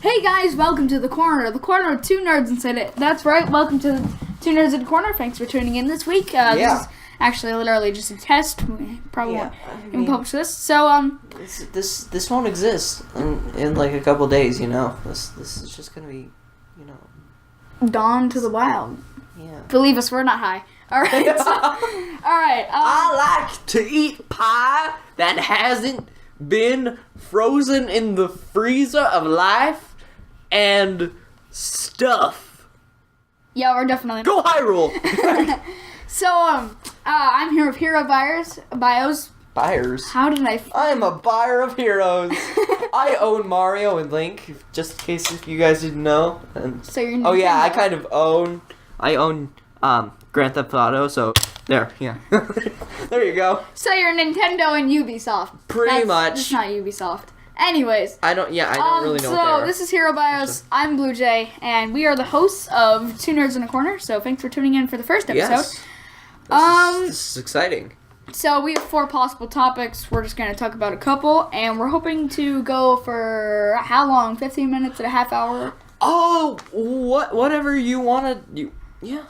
Hey guys, welcome to the corner with two nerds inside it. That's right, welcome to the Two Nerds in the Corner. Thanks for tuning in this week. This is actually literally just a test. We probably won't even publish this. So this won't exist in like a couple days. You know, this is just gonna be, you know, dawn to the wild. Yeah. Believe us, we're not high. All right. All right. I like to eat pie that hasn't been frozen in the freezer of life and stuff. Yeah, we're definitely Go Hyrule. So I'm here with Herobios. Buyers. How did I? I am a buyer of heroes. I own Mario and Link, just in case if you guys didn't know. And So you're oh yeah, I own Grand Theft Auto. So there, yeah, there you go. So you're Nintendo and Ubisoft. Pretty much. It's not Ubisoft. Anyways. I don't really know what they are. So this is Herobios. I'm Blue Jay, and we are the hosts of Two Nerds in a Corner. So thanks for tuning in for the first episode. Yes. This is exciting. So we have 4 possible topics. We're just going to talk about a couple, and we're hoping to go for how long? 15 minutes and a half hour? Oh, whatever you want to. Yeah.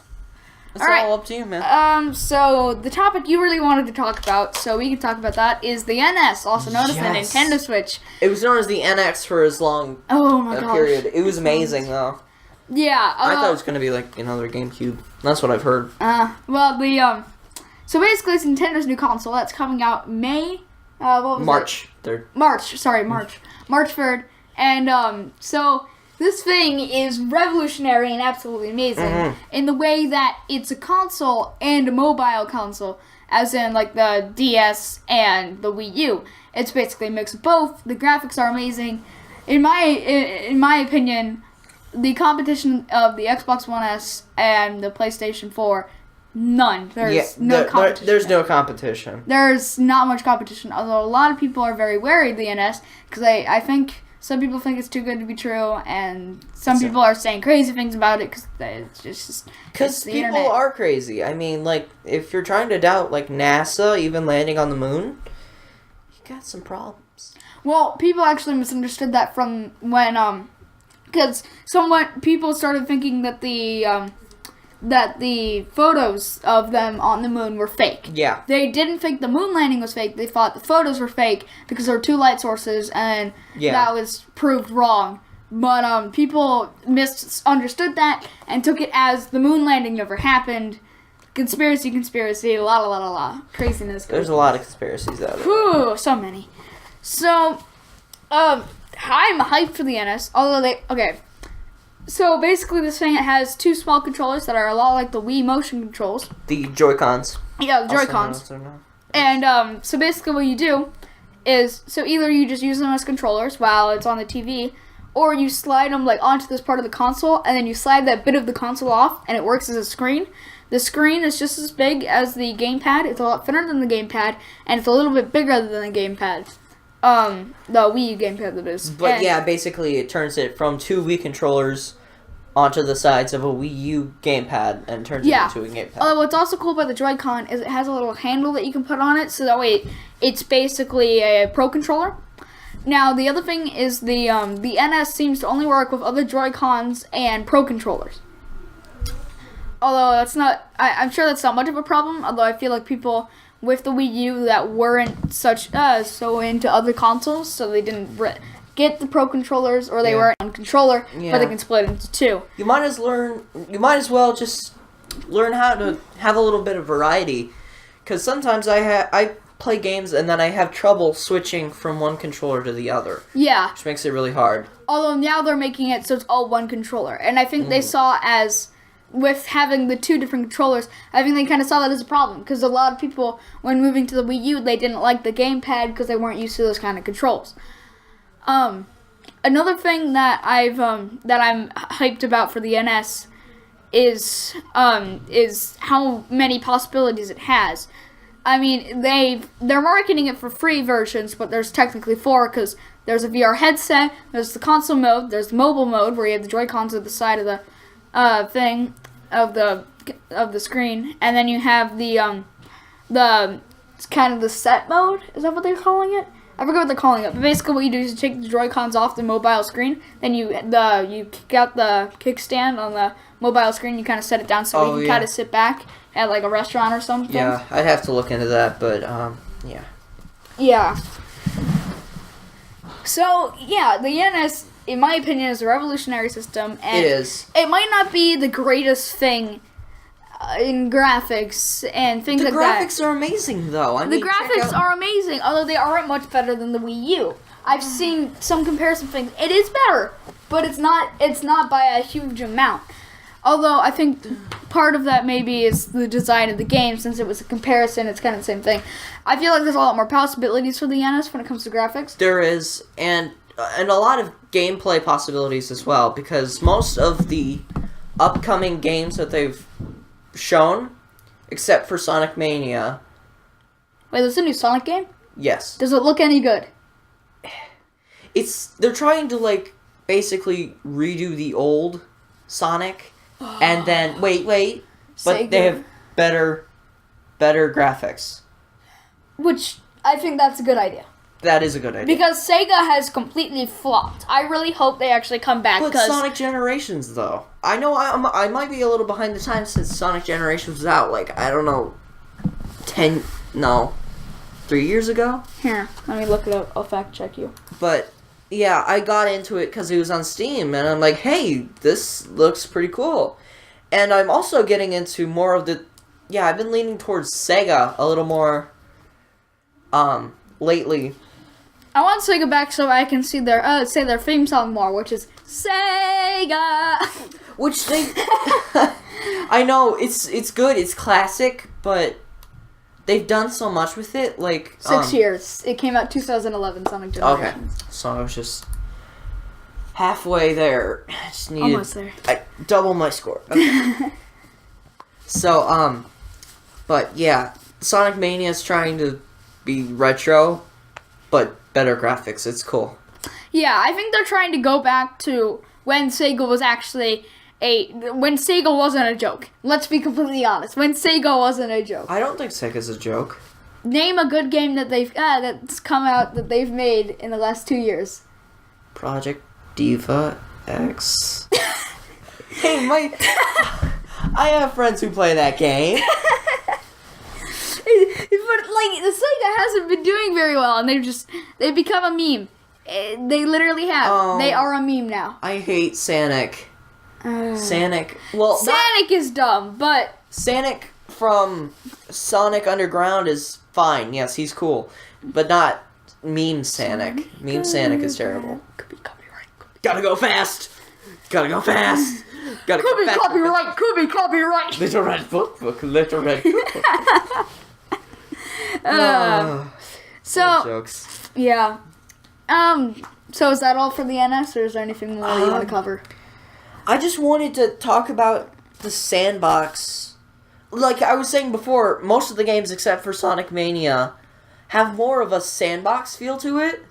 It's all up to you, man. So the topic you really wanted to talk about, so we can talk about that, is the NS, also known as the Nintendo Switch. It was known as the NX for as long period. It was amazing, though. Yeah. I thought it was going to be like another GameCube. That's what I've heard. So basically it's Nintendo's new console that's coming out May, March 3rd. March 3rd. And, so this thing is revolutionary and absolutely amazing in the way that it's a console and a mobile console, as in like the DS and the Wii U. It's basically a mix of both. The graphics are amazing. In my opinion, the competition of the Xbox One S and the PlayStation 4, none. There's no competition. There's no competition. There's not much competition, although a lot of people are very wary of the NS, because I think some people think it's too good to be true, and some people are saying crazy things about it, because it's just... Because people are crazy. I mean, like, if you're trying to doubt, like, NASA even landing on the moon, you got some problems. Well, people actually misunderstood that from when, because people started thinking that the photos of them on the moon were fake. Yeah. They didn't think the moon landing was fake. They thought the photos were fake because there were 2 light sources, and that was proved wrong. But people misunderstood that and took it as the moon landing never happened. Conspiracy, la. Craziness. There's a lot of conspiracies out there. Whew, so many. So, I'm hyped for the NS, although So basically this thing has 2 small controllers that are a lot like the Wii motion controls. The Joy-Cons. Yeah, the Joy-Cons. And so basically what you do is, so either you just use them as controllers while it's on the TV, or you slide them like onto this part of the console, and then you slide that bit of the console off, and it works as a screen. The screen is just as big as the gamepad. It's a lot thinner than the gamepad, and it's a little bit bigger than the gamepad. The Wii U gamepad, that is. But basically it turns it from 2 Wii controllers onto the sides of a Wii U gamepad and turns it into a gamepad. Although what's also cool about the Joy-Con is it has a little handle that you can put on it, so that way it's basically a Pro Controller. Now, the other thing is the NS seems to only work with other Joy-Cons and Pro Controllers. Although that's not, I'm sure that's not much of a problem, although I feel like people with the Wii U that weren't so into other consoles, so they didn't get the Pro Controllers, or they weren't on controller, but they can split into 2. You might as well just learn how to have a little bit of variety, because sometimes I play games and then I have trouble switching from one controller to the other. Yeah. Which makes it really hard. Although now they're making it so it's all one controller, and I think they saw as, with having the 2 different controllers, I think they kind of saw that as a problem, because a lot of people, when moving to the Wii U, they didn't like the gamepad because they weren't used to those kind of controls. Another thing that I'm hyped about for the NS is how many possibilities it has. I mean, they're marketing it for free versions, but there's technically 4, because there's a VR headset, there's the console mode, there's the mobile mode where you have the Joy-Cons at the side of the thing of the screen, and then you have the kind of the set mode. Is that what they're calling it? I forget what they're calling it, but basically what you do is you take the Joy-Cons off the mobile screen, then you kick out the kickstand on the mobile screen, you kind of set it down so you can kind of sit back at like a restaurant or something. Yeah, I'd have to look into that, but yeah. Yeah. So, yeah, the NS, in my opinion, is a revolutionary system. And it is. It might not be the greatest thing in graphics and things like that. The graphics are amazing, though. The graphics are amazing, although they aren't much better than the Wii U. I've seen some comparison things. It is better, but it's not by a huge amount. Although I think part of that maybe is the design of the game, since it was a comparison, it's kind of the same thing. I feel like there's a lot more possibilities for the NS when it comes to graphics. There is, and a lot of gameplay possibilities as well, because most of the upcoming games that they've shown, except for Sonic Mania. Wait, there's a new Sonic game? Yes. Does it look any good? They're trying to, like, basically redo the old Sonic. And then wait, but Sega. they have better graphics. Which I think that's a good idea. That is a good idea. Because Sega has completely flopped. I really hope they actually come back. But Sonic Generations, though, I know I might be a little behind the times since Sonic Generations was out. Like, I don't know, 3 years ago. Here, let me look it up. I'll fact check you. But yeah, I got into it because it was on Steam, and I'm like, hey, this looks pretty cool. And I'm also getting into more of the... Yeah, I've been leaning towards Sega a little more lately. I want Sega back so I can see their say their theme song more, which is Sega. Which they... I know, it's good, it's classic, but they've done so much with it, like... 6 years. It came out 2011, Sonic Generations. Okay, so I was just halfway there. I just needed... Almost there. Double my score. Okay. So, but yeah, Sonic Mania is trying to be retro, but better graphics. It's cool. Yeah, I think they're trying to go back to when Sega was actually when Sega wasn't a joke. Let's be completely honest. When Sega wasn't a joke. I don't think Sega's a joke. Name a good game that that's come out that they've made in the last 2 years. Project Diva X. Hey, I have friends who play that game. But like the Sega hasn't been doing very well, and they've become a meme. They literally have. They are a meme now. I hate Sonic. Sonic. Well, Sonic is dumb, but Sonic from Sonic Underground is fine. Yes, he's cool, but not meme Sonic. Meme Sonic is terrible. Could be copyright. Gotta go fast. Gotta go fast. Gotta Could go be fast. copyright. Could be copyright. Little red book. Little red book. So jokes. yeah. So is that all for the NS, or is there anything more you want to cover? I just wanted to talk about the sandbox. Like I was saying before, most of the games except for Sonic Mania have more of a sandbox feel to it.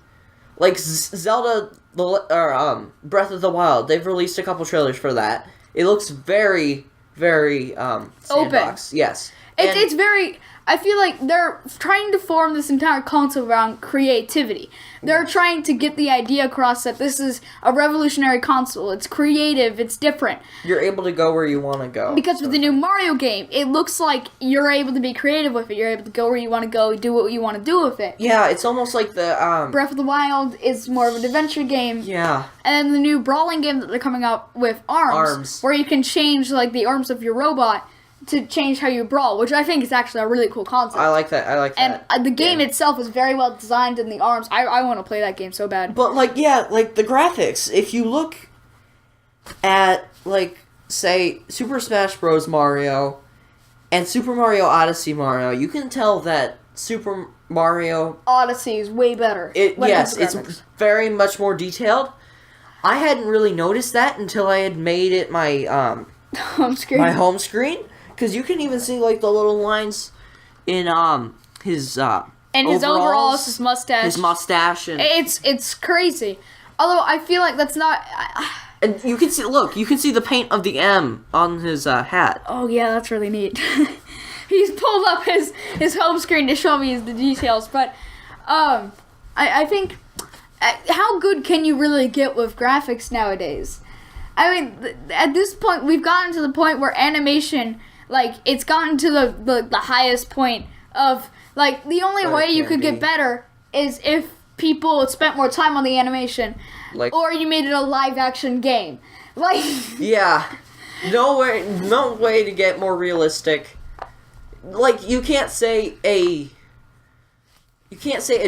Like Zelda, Breath of the Wild, they've released a couple trailers for that. It looks very, very sandbox. Open. Yes. It's very... I feel like they're trying to form this entire concept around creativity. They're trying to get the idea across that this is a revolutionary console. It's creative. It's different. You're able to go where you want to go. Because with the new Mario game, it looks like you're able to be creative with it. You're able to go where you want to go, do what you want to do with it. Yeah, it's almost like the... Breath of the Wild is more of an adventure game. Yeah. And then the new brawling game that they're coming out with arms. Where you can change like the arms of your robot to change how you brawl, which I think is actually a really cool concept. I like that. And the game itself is very well designed in the arms. I want to play that game so bad. But, like, yeah, like, the graphics, if you look at, like, say, Super Smash Bros. Mario and Super Mario Odyssey Mario, you can tell that Super Mario... Odyssey is way better. Yes, it's very much more detailed. I hadn't really noticed that until I had made it my, home screen. My home screen. Because you can even see, like, the little lines in, his, and his overalls, his mustache. His mustache. And it's crazy. Although, I feel like that's not... and you can see, look, you can see the paint of the M on his, hat. Oh, yeah, that's really neat. He's pulled up his home screen to show me the details, but, I think, how good can you really get with graphics nowadays? I mean, at this point, we've gotten to the point where animation, like, it's gotten to the highest point of, like, the only way you could get better is if people spent more time on the animation, Like, or you made it a live-action game. Like, yeah, no way to get more realistic. Like, you can't say a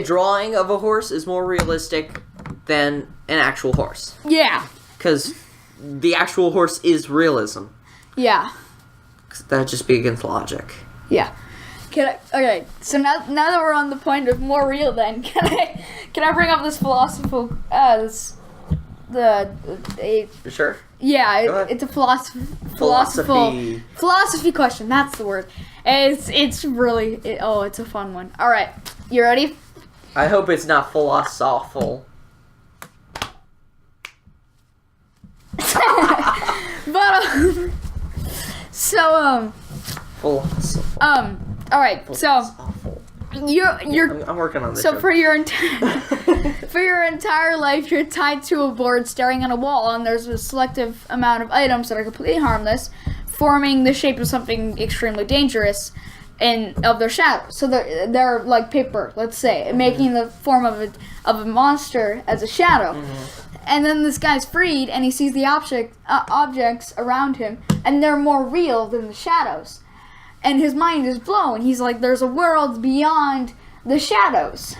drawing of a horse is more realistic than an actual horse. yeah, Because the actual horse is realism. yeah. That'd just be against logic. Yeah. Okay, so now that we're on the point of more real, then can I bring up this philosophical Sure. yeah, it's a philosophy question. That's the word. It's really it's a fun one. All right, you ready? I hope it's not philosophical. But Philosophical. all right, so you're I'm working on this. so joke. for your entire life, you're tied to a board staring at a wall, and there's a selective amount of items that are completely harmless, forming the shape of something extremely dangerous of their shadow. So they're like paper, let's say, making the form of a monster as a shadow. Mm-hmm. And then this guy's freed, and he sees the objects around him, and they're more real than the shadows. And his mind is blown. He's like, there's a world beyond the shadows.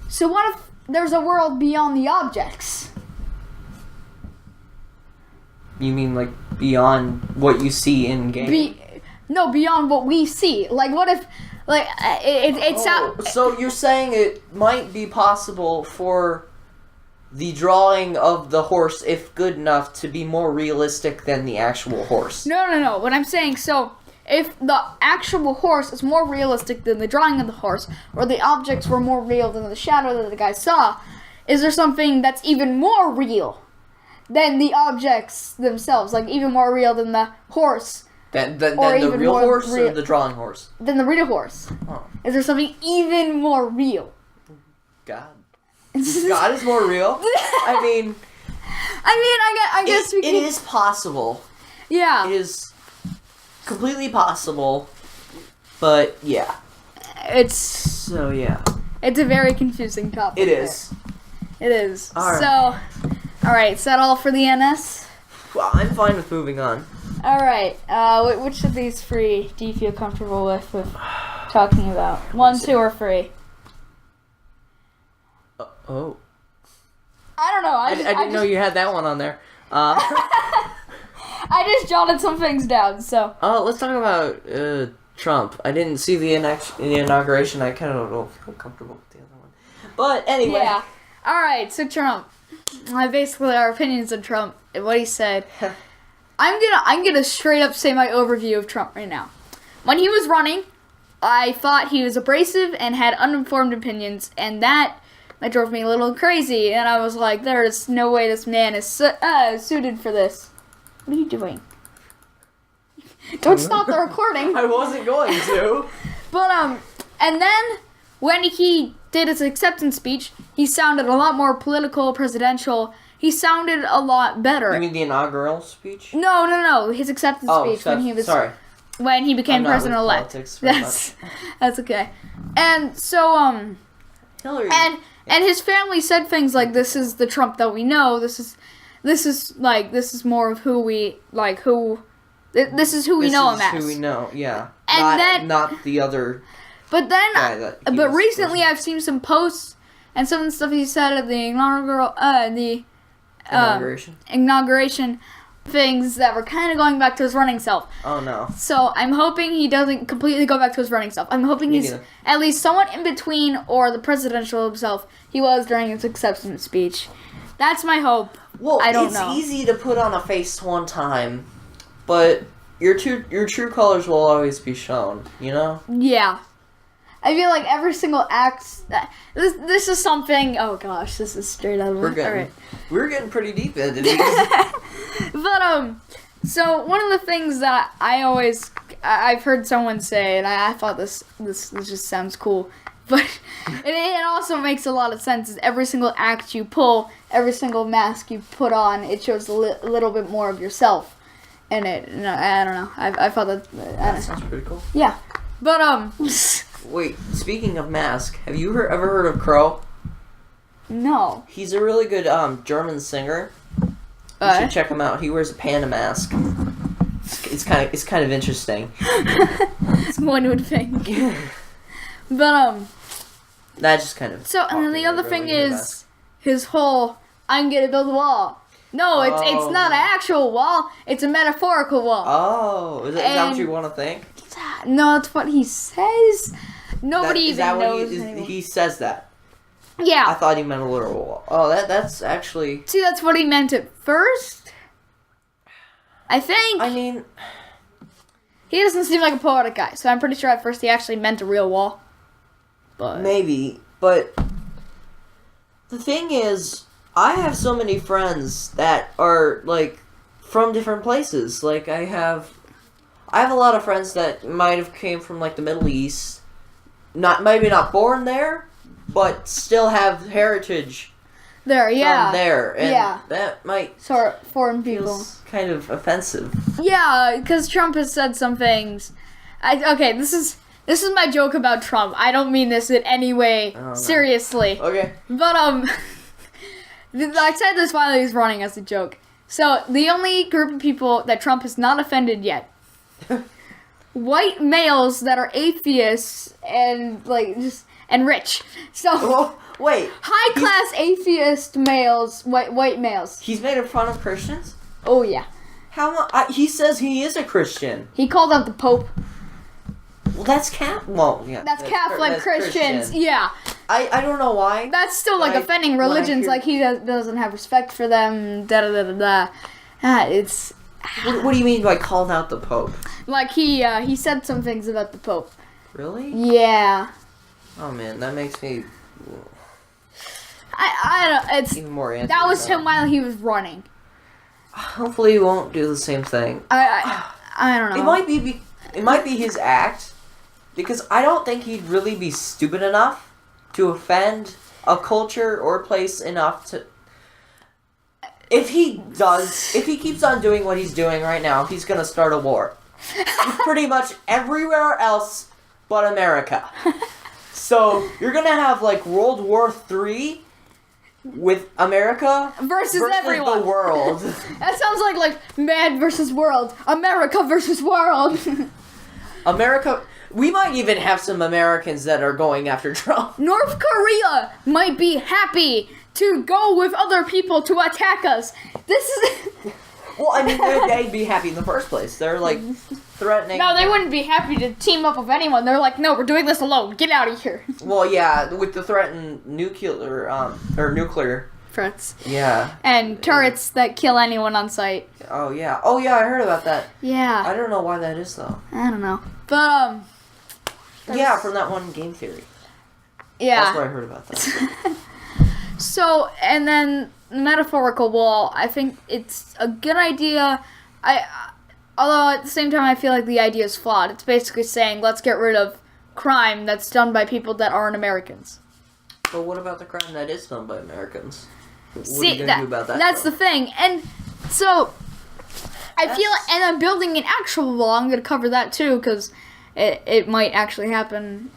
So what if there's a world beyond the objects? You mean like beyond what you see in game? Beyond what we see. Like, what if, like, it's out. So you're saying it might be possible for the drawing of the horse, if good enough, to be more realistic than the actual horse? No. What I'm saying, so if the actual horse is more realistic than the drawing of the horse, or the objects were more real than the shadow that the guy saw, is there something that's even more real than the objects themselves? Like, even more real than the horse? Than the real horse or the drawing horse? Than the real horse. Oh. Is there something even more real? God. God is more real? I mean, I guess we can... It is possible. Yeah. It is completely possible, but yeah. It's a very confusing topic. It is. It is. All right. So, alright, is that all for the NS? Well, I'm fine with moving on. Alright, which of these three do you feel comfortable with talking about? 1, 2, or 3? Oh. I don't know. I didn't know you had that one on there. I just jotted some things down, so. Let's talk about Trump. I didn't see the inauguration. I kind of don't feel comfortable with the other one. But anyway. Yeah. Alright, so Trump. Basically, our opinions on Trump and what he said. I'm gonna straight up say my overview of Trump right now. When he was running, I thought he was abrasive and had uninformed opinions, and that drove me a little crazy. And I was like, there is no way this man is suited for this. What are you doing? Don't stop the recording. I wasn't going to. But and then when he did his acceptance speech, he sounded a lot more political, presidential. He sounded a lot better. You mean the inaugural speech? No. His acceptance speech when he was when he became president elect. That's okay. And so Hillary. And his family said things like, "This is the Trump that we know. This is more of who we like. This is who we know him as. Who we know, yeah. And not the other. But then, but recently I've seen some posts and some of the stuff he said at the inauguration things that were kind of going back to his running self. Oh no. So I'm hoping he doesn't completely go back to his running self. I'm hoping he's at least somewhat in between or the presidential himself he was during his acceptance speech. That's my hope. Well, I don't know. It's easy to put on a face one time, but your true colors will always be shown, you know? Yeah. I feel like every single act. This is something. Oh gosh, this is straight out of my. We're getting pretty deep into these. But so one of the things that I've heard someone say, and I thought this just sounds cool, But it also makes a lot of sense. Is every single axe you pull, every single mask you put on, it shows a little bit more of yourself. And I don't know. I thought That sounds pretty cool. Yeah, but Wait, speaking of mask, have you ever heard of Crow? No. He's a really good German singer. You should check him out. He wears a panda mask. It's kind of interesting. One would think. But That just kind of. So and then the other thing is his whole "I'm gonna build a wall." No, it's not an actual wall. It's a metaphorical wall. Oh, is that what you want to think? No, that's what he says. Nobody even knows. He says that. Yeah. I thought he meant a literal wall. Oh, that's actually. See, that's what he meant at first. I think. I mean, he doesn't seem like a poetic guy, so I'm pretty sure at first he actually meant a real wall. But maybe, but the thing is, I have so many friends that are like from different places. Like I have a lot of friends that might have came from like the Middle East, maybe not born there, but still have heritage there, yeah, from there, and yeah, that might sort of foreign people kind of offensive. Yeah, because Trump has said some things. This is my joke about Trump. I don't mean this in any way seriously. Okay. But I said this while he was running as a joke. So the only group of people that Trump has not offended yet, white males that are atheists and and rich. So wait, high class atheist males, white males. He's made fun of Christians? Oh yeah. He says he is a Christian. He called out the Pope. Well, that's yeah. That's Catholic Christians. Yeah. I don't know why. That's still offending religions. Like he doesn't have respect for them. Da da da da da. It's. What do you mean by called out the Pope? Like he said some things about the Pope. Really? Yeah. Oh man, that makes me. I don't. It's even more. That was him while he was running. Hopefully, he won't do the same thing. I don't know. It might be his act, because I don't think he'd really be stupid enough to offend a culture or place enough to. If he keeps on doing what he's doing right now, he's gonna start a war. Pretty much everywhere else but America. So you're gonna have like World War III with America versus everyone. The world. That sounds like man versus world. America versus world. America. We might even have some Americans that are going after Trump. North Korea might be happy to go with other people to attack us. This is. Well, I mean, they'd be happy in the first place. They're like threatening. No, they wouldn't be happy to team up with anyone. They're like, no, we're doing this alone. Get out of here. Well, yeah, with the threatened nuclear threats. Yeah. And turrets that kill anyone on sight. Oh yeah, I heard about that. Yeah. I don't know why that is though. I don't know, but yeah, from that one Game Theory. Yeah. That's where I heard about that. So, and then the metaphorical wall, I think it's a good idea. Although at the same time I feel like the idea is flawed. It's basically saying let's get rid of crime that's done by people that aren't Americans. But what about the crime that is done by Americans? What See, are you gonna do about that? That's the thing. And so I feel like, and I'm building an actual wall. I'm going to cover that too because it might actually happen.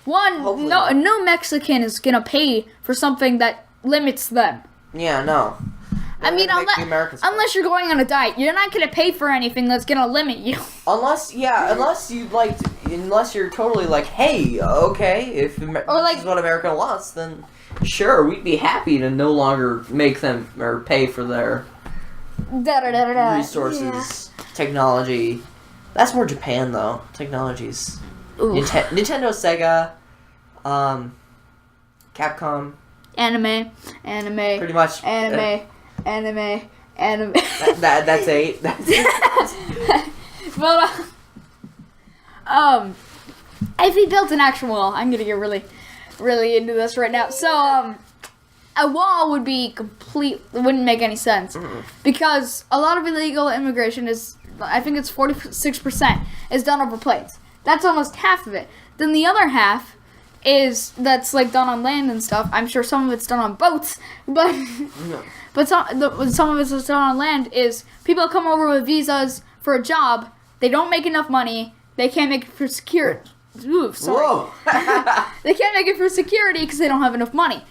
One, no Mexican is going to pay for something that limits them. Yeah, no. I mean, unless you're going on a diet, you're not going to pay for anything that's going to limit you. Unless you're totally like, hey, okay, if this is what America wants, then sure, we'd be happy to no longer make them or pay for their resources, technology. That's more Japan, though. Technologies. Nintendo, Sega, Capcom. Anime. Pretty much. Anime. That's 8. That's it. But, if he built an actual wall, I'm gonna get really, really into this right now. So, a wall would be wouldn't make any sense. Mm-hmm. Because a lot of illegal immigration is, I think it's 46%, is done over planes. That's almost half of it. Then the other half that's like done on land and stuff. I'm sure some of it's done on boats, but No. but some of it's done on land is people come over with visas for a job. They don't make enough money. They can't make it for security. Ooh, sorry. Whoa. They can't make it for security because they don't have enough money.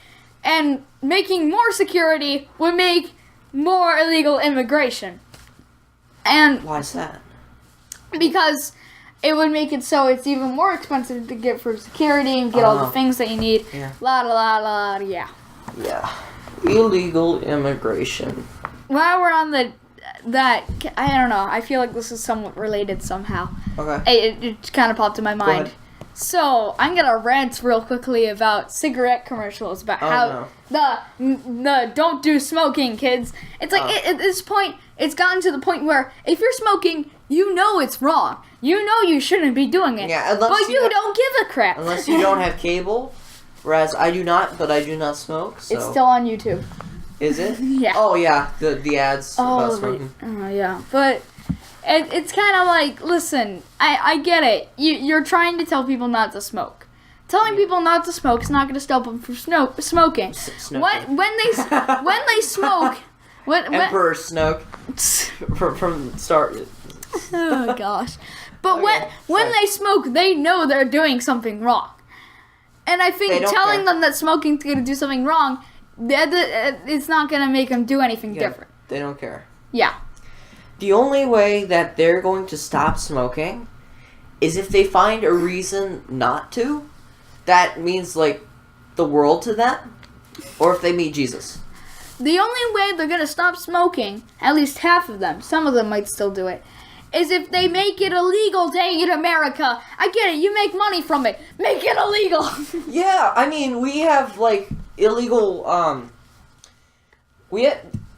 And making more security would make more illegal immigration. And Why is that? because it would make it so it's even more expensive to get for security and get all the things that you need. Yeah. La la la la, yeah. Yeah. Illegal immigration. While we're on that, I don't know, I feel like this is somewhat related somehow. Okay. It kind of popped in my mind. ahead. So, I'm gonna rant real quickly about cigarette commercials, about how the don't do smoking, kids. It's like, at this point, it's gotten to the point where if you're smoking, you know it's wrong. You know you shouldn't be doing it. Yeah, but you don't give a crap. Unless you don't have cable, whereas I do not, but I do not smoke, so. It's still on YouTube. Is it? Yeah. Oh, yeah, the ads about smoking. Yeah, but it's kind of like, listen, I get it. You're trying to tell people not to smoke. Telling people not to smoke is not going to stop them from smoking. When they smoke, Emperor Snoke from the start. Oh gosh, but Okay, when they smoke, they know they're doing something wrong, and I think telling them that smoking's going to do something wrong, it's not going to make them do anything different. They don't care. Yeah. The only way that they're going to stop smoking is if they find a reason not to. That means, like, the world to them. Or if they meet Jesus. The only way they're going to stop smoking, at least half of them, some of them might still do it, is if they make it illegal to eat America. I get it, you make money from it. Make it illegal. Yeah, I mean, we have, like, illegal,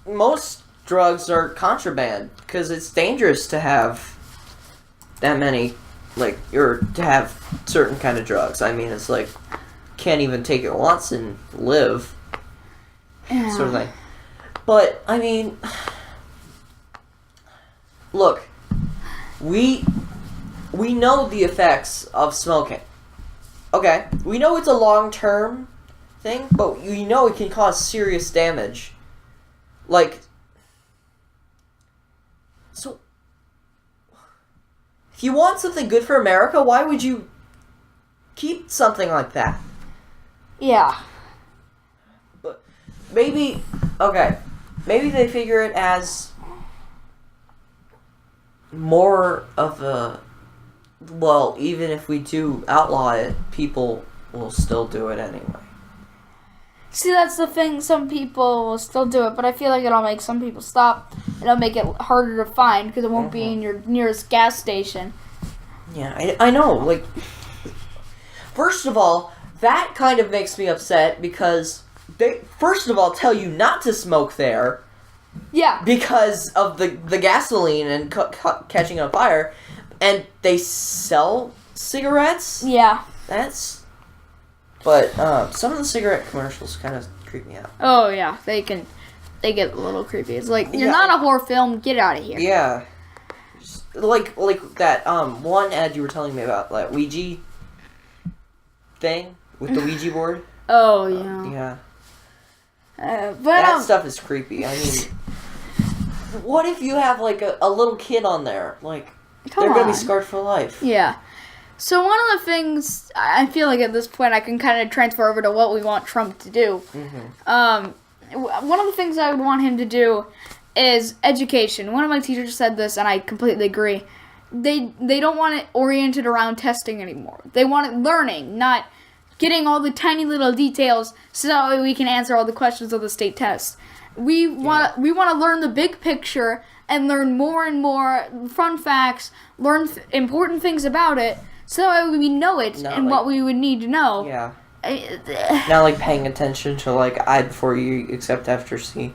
most drugs are contraband, because it's dangerous to have that many, like, or to have certain kind of drugs. I mean, it's like, can't even take it once and live, sort of thing. But, I mean, look, we know the effects of smoking. Okay, we know it's a long-term thing, but we know it can cause serious damage. Like, so, if you want something good for America, why would you keep something like that? Yeah. But maybe they figure it as more of a, well, even if we do outlaw it, people will still do it anyway. See, that's the thing. Some people will still do it, but I feel like it'll make some people stop. It'll make it harder to find because it won't be in your nearest gas station. Yeah, I know. Like, first of all, that kind of makes me upset because they, first of all, tell you not to smoke there. Yeah. Because of the gasoline and catching on fire, and they sell cigarettes. Yeah. But some of the cigarette commercials kind of creep me out. Oh yeah, they get a little creepy. It's like, you're not a horror film. Get out of here. Yeah. Just, like that one ad you were telling me about, that Ouija thing with the Ouija board. Oh yeah. Yeah. But that stuff is creepy. I mean, what if you have like a little kid on there? Like, they're gonna be scarred for life. Yeah. So one of the things, I feel like at this point I can kind of transfer over to what we want Trump to do. Mm-hmm. One of the things I would want him to do is education. One of my teachers said this, and I completely agree. They don't want it oriented around testing anymore. They want it learning, not getting all the tiny little details so that way we can answer all the questions of the state test. We want to learn the big picture and learn more and more fun facts, learn important things about it, so that way we know it and what we would need to know. Yeah. Not like paying attention to like I before you accept after C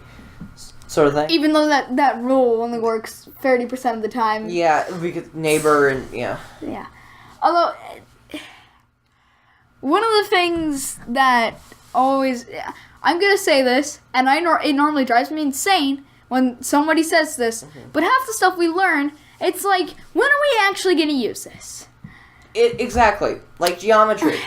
sort of thing. Even though that rule only works 30% of the time. Yeah, because neighbor and yeah. Yeah. Although one of the things that always, I'm gonna say this, and it normally drives me insane when somebody says this, but half the stuff we learn, it's like, when are we actually gonna use this? Exactly. Like geometry.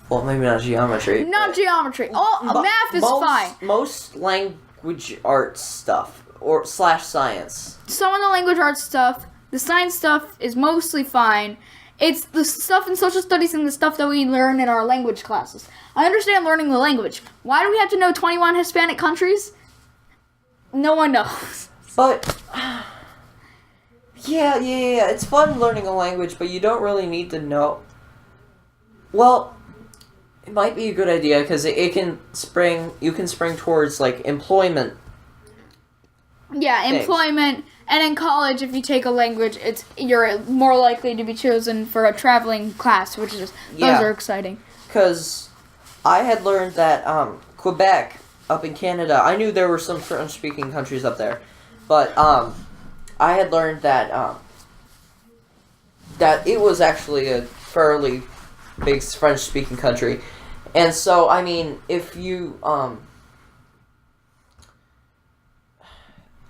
Well, maybe not geometry. Not geometry. Math is fine. Most language arts stuff or / science. Some of the language arts stuff, the science stuff is mostly fine. It's the stuff in social studies and the stuff that we learn in our language classes. I understand learning the language. Why do we have to know 21 Hispanic countries? No one knows. But, yeah, it's fun learning a language, but you don't really need to know. Well, it might be a good idea, because you can spring towards, like, employment. Yeah, employment. And in college, if you take a language, you're more likely to be chosen for a traveling class, which is those are exciting. Because I had learned that Quebec, up in Canada, I knew there were some French-speaking countries up there, but I had learned that that it was actually a fairly big French-speaking country, and so I mean, if you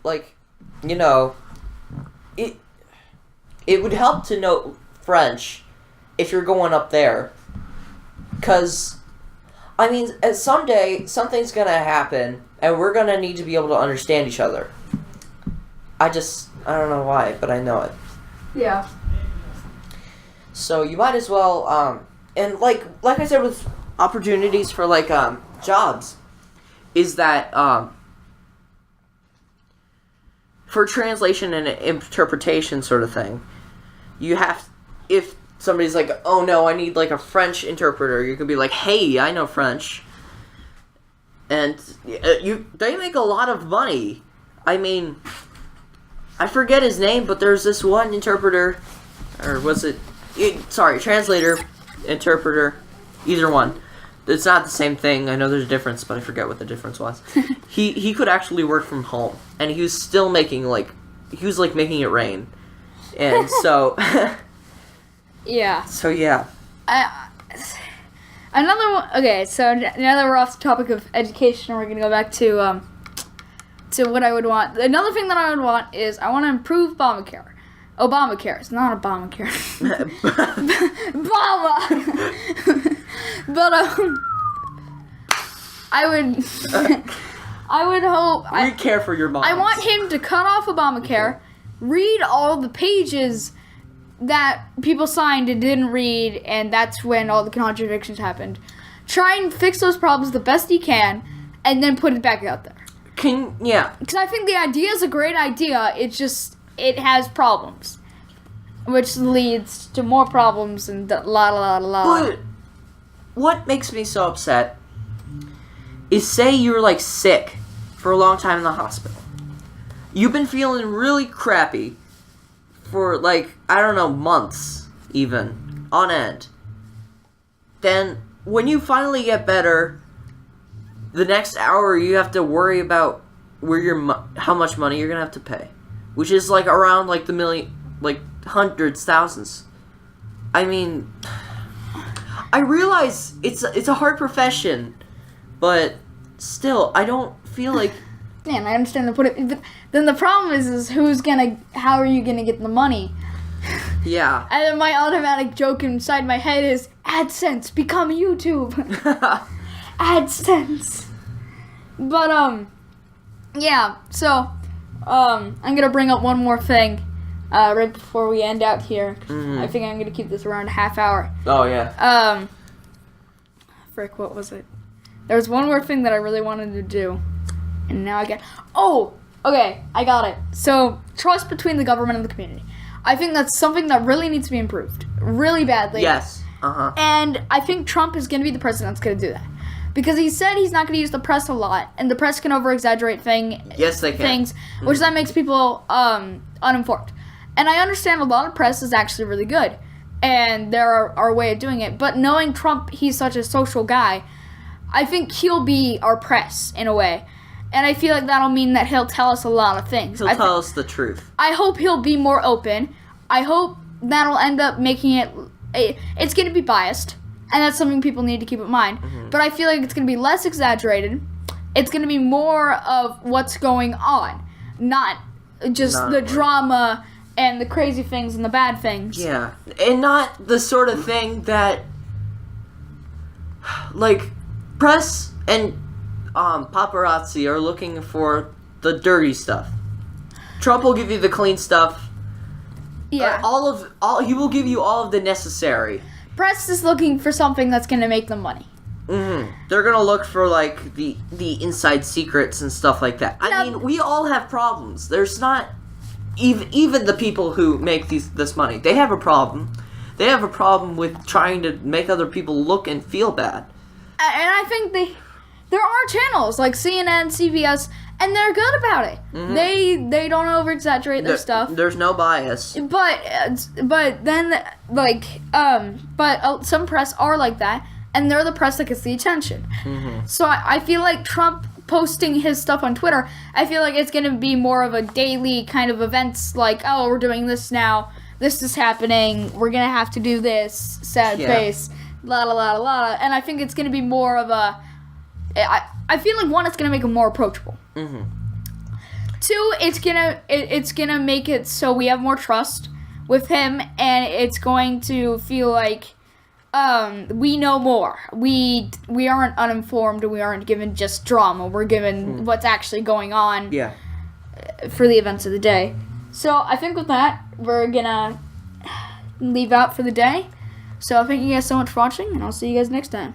like. You know, it would help to know French if you're going up there. Because, I mean, someday, something's going to happen, and we're going to need to be able to understand each other. I don't know why, but I know it. Yeah. So, you might as well, and like I said with opportunities for, like, jobs, is that, for translation and interpretation sort of thing, you have, if somebody's like, oh no, I need like a French interpreter, you can be like, hey, I know French. And they make a lot of money. I mean, I forget his name, but there's this one interpreter, or was it, translator, interpreter, either one. It's not the same thing. I know there's a difference, but I forget what the difference was. He could actually work from home, and he was still making making it rain, and so yeah. So yeah. Another one. Okay, so now that we're off the topic of education, we're gonna go back to what I would want. Another thing that I would want is I want to improve Obamacare. It's not Obamacare. Obama. But I would hope. We care for your mom. I want him to cut off Obamacare, read all the pages that people signed and didn't read, and that's when all the contradictions happened. Try and fix those problems the best he can, and then put it back out there. Because I think the idea is a great idea. It's just it has problems, which leads to more problems and la. But what makes me so upset is, say you're like sick for a long time in the hospital. You've been feeling really crappy for like, I don't know, months even, on end. Then when you finally get better, the next hour you have to worry about how much money you're gonna have to pay, which is like around like the million, like hundreds, thousands. I mean, I realize it's a hard profession, but still, I don't feel like. Man, I understand the put it, but then the problem is how are you gonna get the money? Yeah. And then my automatic joke inside my head is AdSense, become YouTube. AdSense. But yeah. So I'm gonna bring up one more thing right before we end out here. I think I'm gonna keep this around a half hour. Oh yeah. Frick, what was it? There was one more thing that I really wanted to do, and now I get. Oh, okay, I got it. So trust between the government and the community. I think that's something that really needs to be improved, really badly. Yes. And I think Trump is going to be the president that's going to do that. Because he said he's not going to use the press a lot, and the press can over-exaggerate Yes, they can. things, which that makes people uninformed. And I understand a lot of press is actually really good, and there are a way of doing it. But knowing Trump, he's such a social guy, I think he'll be our press, in a way. And I feel like that'll mean that he'll tell us a lot of things. He'll tell us the truth. I hope he'll be more open. I hope that'll end up making it... It's going to be biased, and that's something people need to keep in mind. But I feel like it's going to be less exaggerated. It's going to be more of what's going on, not just the drama and the crazy things and the bad things. Yeah, and not the sort of thing that like press and paparazzi are looking for the dirty stuff. Trump will give you the clean stuff. Yeah. He will give you all of the necessary. Press is looking for something that's going to make them money. Mm-hmm. They're gonna look for like the inside secrets and stuff like that. I mean, we all have problems. There's not even the people who make this money. They have a problem. They have a problem with trying to make other people look and feel bad. And I think there are channels like CNN, CBS, and they're good about it. Mm-hmm. They don't over exaggerate their stuff. There's no bias. But then some press are like that. And they're the press that gets the attention. Mm-hmm. So I feel like Trump posting his stuff on Twitter, I feel like it's going to be more of a daily kind of events like, oh, we're doing this now. This is happening. We're going to have to do this. Sad face. La la la la. And I think it's going to be more of a... I feel like, one, it's going to make it more approachable. Mm-hmm. Two, it's gonna make it so we have more trust with him. And it's going to feel like... we know more. We aren't uninformed. We aren't given just drama. We're given what's actually going on. Yeah. For the events of the day. So I think with that, we're gonna leave out for the day. So thank you guys so much for watching, and I'll see you guys next time.